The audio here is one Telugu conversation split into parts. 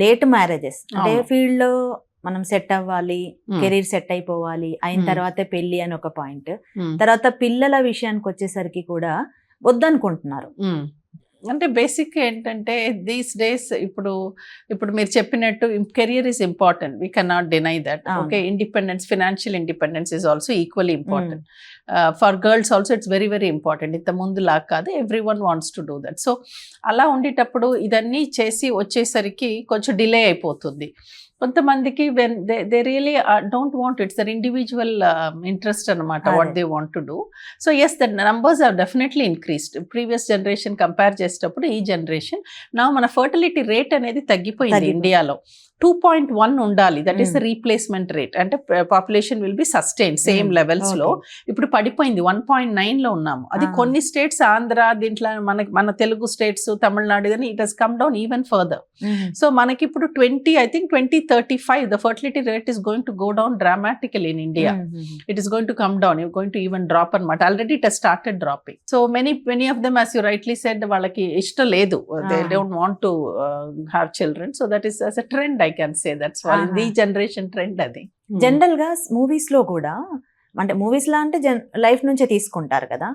లేట్ మ్యారేజెస్ అంటే ఫీల్డ్ లో మనం సెట్ అవ్వాలి, కెరీర్ సెట్ అయిపోవాలి, అయిన తర్వాతే పెళ్లి అని ఒక పాయింట్. తర్వాత పిల్లల విషయానికి వచ్చేసరికి కూడా వద్దనుకుంటున్నారు. అంటే బేసిక్ ఏంటంటే దీస్ డేస్ ఇప్పుడు మీరు చెప్పినట్టు career is important, we can not deny that. Okay, independence, financial independence is also equally important. For girls also it's very very important. ఇంత ముందు లాగా కాదు, everyone wants to do that. So అలా ఉండేటప్పుడు ఇదన్నీ చేసి వచ్చేసరికి కొంచెం డిలే అయిపోతుంది. కొంతమందికి when they really don't want, it's their individual interest అనమాట, what they want to do. So yes, that numbers are definitely increased. Previous generation compare చేసేటప్పుడు ఈ జనరేషన్ నా మన ఫర్టిలిటీ రేట్ అనేది తగ్గిపోయింది ఇండియాలో. 2.1 ఉండాలి, that is the replacement rate. అంటే population will be sustain same levels లో. ఇప్పుడు పడిపోయింది, 1.9 లో ఉన్నాము. అది కొన్ని స్టేట్స్, ఆంధ్ర దీంట్లో మన తెలుగు స్టేట్స్, తమిళనాడు, కానీ it has come down even further. So మనకి ఇప్పుడు 2035 the fertility rate is going to go down dramatically in India. It is going to come down, you going to even drop అనమాట. Already it has started dropping. So many of them, as you rightly said, వాళ్ళకి ఇష్టం లేదు, they don't want to have children. So that is as a trend, I can say. That's why the generation trend అది. జనరల్ గా మూవీస్ లో కూడా, అంటే మూవీస్ లా అంటే లైఫ్ నుంచే తీసుకుంటారు కదా,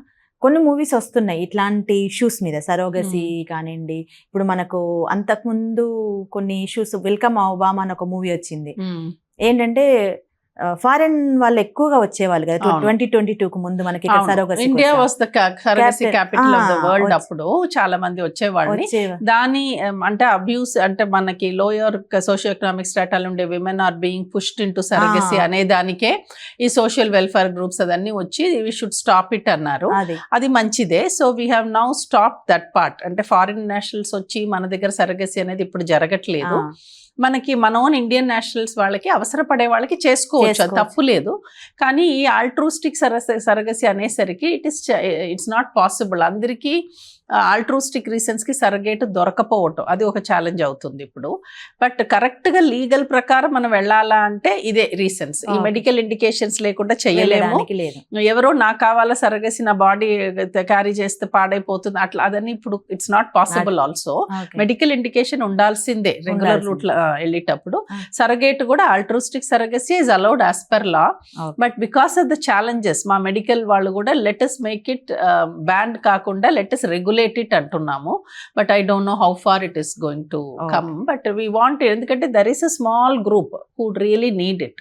కొన్ని మూవీస్ వస్తున్నాయి ఇట్లాంటి ఇష్యూస్ మీద, సరోగసీ కానివ్వండి. ఇప్పుడు మనకు అంతకుముందు కొన్ని ఇష్యూస్, వెల్కమ్ ఒబామా అని ఒక మూవీ వచ్చింది. ఏంటంటే ఫారెన్ వాళ్ళు ఎక్కువగా వచ్చేవాళ్ళు కదా 2022 ముందు మనకి. India was the surrogacy capital of the world. అప్పుడు చాలా మంది వచ్చేవాళ్ళు. దాని అంటే అబ్యూస్, అంటే మనకి లోయర్ సోషియో ఎకనామిక్ స్టాటాలు ఉండే women are being pushed into surrogacy అనే దానికే ఈ సోషల్ వెల్ఫేర్ గ్రూప్స్ అదన్నీ వచ్చి వి షుడ్ స్టాప్ ఇట్ అన్నారు. అది మంచిదే. So we have now stop that part. అంటే ఫారిన్ నేషనల్స్ వచ్చి మన దగ్గర సరోగసీ అనేది ఇప్పుడు జరగట్లేదు. మనకి మన ఓన్ ఇండియన్ నేషనల్స్ వాళ్ళకి, అవసరపడే వాళ్ళకి చేసుకోవచ్చు, అది తప్పు లేదు. కానీ ఈ ఆల్ట్రూస్టిక్ సరగసి అనేసరికి ఇట్స్ నాట్ పాసిబుల్. అందరికీ ఆల్ట్రూస్టిక్ రీజన్స్ కి సరగేట్ దొరకపోవటం, అది ఒక ఛాలెంజ్ అవుతుంది ఇప్పుడు. బట్ కరెక్ట్ గా లీగల్ ప్రకారం మనం వెళ్ళాలా అంటే ఇదే రీజన్స్. ఈ మెడికల్ ఇండికేషన్స్ లేకుండా చేయలేము. ఎవరో నాకు కావాలా సరగసి, నా బాడీ క్యారీ చేస్తే పాడైపోతుంది అట్లా, అదని ఇప్పుడు it's not possible. Also medical indication ఉండాల్సిందే రెగ్యులర్ రూట్ వెళ్ళేటప్పుడు. సరగేట్ కూడా altruistic surrogacy is allowed as per law. But because of the challenges మా మెడికల్ వాళ్ళు కూడా let us make it ban కాకుండా లెట్ us రెగ్యులేట్ ఇట్ అంటున్నాము. But I don't know how far it is going to come. But we want, ఎందుకంటే there is a small group who really need it.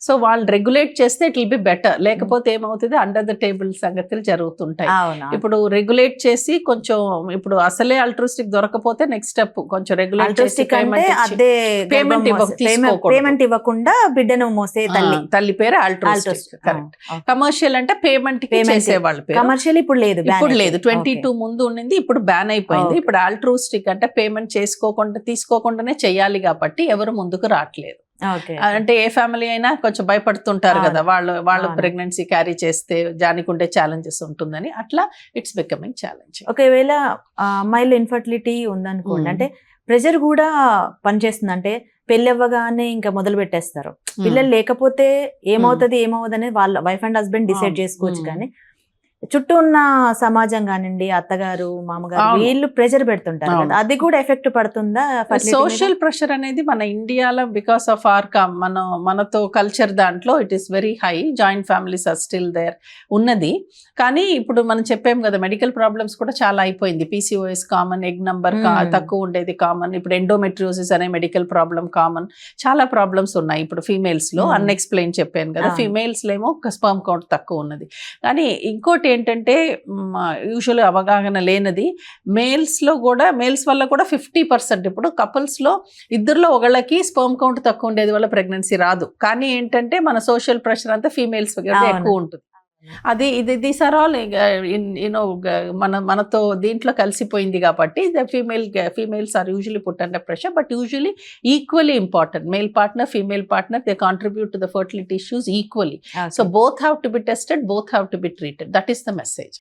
So వాళ్ళు రెగ్యులేట్ చేస్తే ఇట్ విల్ బి బెటర్. లేకపోతే ఏమవుతుంది, అండర్ ద టేబుల్ సంగతులు జరుగుతుంటాయి. ఇప్పుడు రెగ్యులేట్ చేసి కొంచెం, ఇప్పుడు అసలే ఆల్ట్రూస్టిక్ దొరకపోతే నెక్స్ట్ స్టెప్ కొంచెం రెగ్యులేట్ చేసి పేమెంట్ ఇవ్వకుండా బిడ్డను మోసే తల్లి పేరు ఆల్ట్రూస్టిక్. కరెక్ట్. కమర్షియల్ అంటే పేమెంట్ చేసేవాళ్ళు. కమర్షియల్ ఇప్పుడు లేదు. 22 ముందు ఉండింది, ఇప్పుడు బ్యాన్ అయిపోయింది. ఇప్పుడు ఆల్ట్రూస్టిక్ అంటే పేమెంట్ తీసుకోకుండానే చెయ్యాలి కాబట్టి ఎవరు ముందుకు రావట్లేదు. అంటే ఏ ఫ్యామిలీ అయినా కొంచెం భయపడుతుంటారు కదా, వాళ్ళు ప్రెగ్నెన్సీ క్యారీ చేస్తే జానికుండే ఛాలెంజెస్ ఉంటుందని. అట్లా ఇట్స్ బికమింగ్ ఛాలెంజ్. ఒకవేళ అమ్మాయిలు ఇన్ఫర్టిలిటీ ఉందనుకోండి, అంటే ప్రెషర్ కూడా పనిచేస్తుంది. అంటే పెళ్లి అవ్వగానే ఇంకా మొదలు పెట్టేస్తారు. పిల్లలు లేకపోతే ఏమవుతుంది అనేది వాళ్ళ వైఫ్ అండ్ హస్బెండ్ డిసైడ్ చేసుకోవచ్చు. కానీ చుట్టూ ఉన్న సమాజం కానివ్వండి, అత్తగారు, మామగారు, వీళ్ళు ప్రెషర్ పెడుతుంటారు కదా, అది కూడా ఎఫెక్ట్ పడుతుందా? సోషల్ ప్రెషర్ అనేది మన ఇండియాలో బికాస్ ఆఫ్ ఆర్ మనతో కల్చర్ దాంట్లో it is very high. Joint families are still there ఉన్నది. కానీ ఇప్పుడు మనం చెప్పాం కదా, మెడికల్ ప్రాబ్లమ్స్ కూడా చాలా అయిపోయింది. PCOS కామన్, ఎగ్ నంబర్ తక్కువ ఉండేది కామన్, ఇప్పుడు ఎండోమెట్రియోసిస్ అనే మెడికల్ ప్రాబ్లం కామన్. చాలా ప్రాబ్లమ్స్ ఉన్నాయి ఇప్పుడు ఫీమేల్స్ లో. అన్ఎక్స్ప్లెయిన్ చెప్పాను కదా, ఫీమేల్స్ లో ఏమో స్పర్మ్ కౌంట్ తక్కువ ఉన్నది. కానీ ఇంకోటి ఏంటంటే యూజువల్ అవగాహన లేనిది, మేల్స్ లో కూడా, మేల్స్ వల్ల కూడా 50%. ఇప్పుడు కపుల్స్ లో ఇద్దరులో ఒకళ్ళకి స్పర్మ్ కౌంట్ తక్కువ ఉండేది వల్ల ప్రెగ్నెన్సీ రాదు. కానీ ఏంటంటే మన సోషల్ ప్రెషర్ అంతా ఫీమేల్స్ ఎక్కువ ఉంటుంది. అది దీస్ ఆర్ ఆల్ యూనో మనతో దీంట్లో కలిసిపోయింది కాబట్టి females are usually put under pressure. But usually equally important. Male partner, female partner, they contribute to the fertility issues equally. So both have to be tested, both have to be treated. That is the message.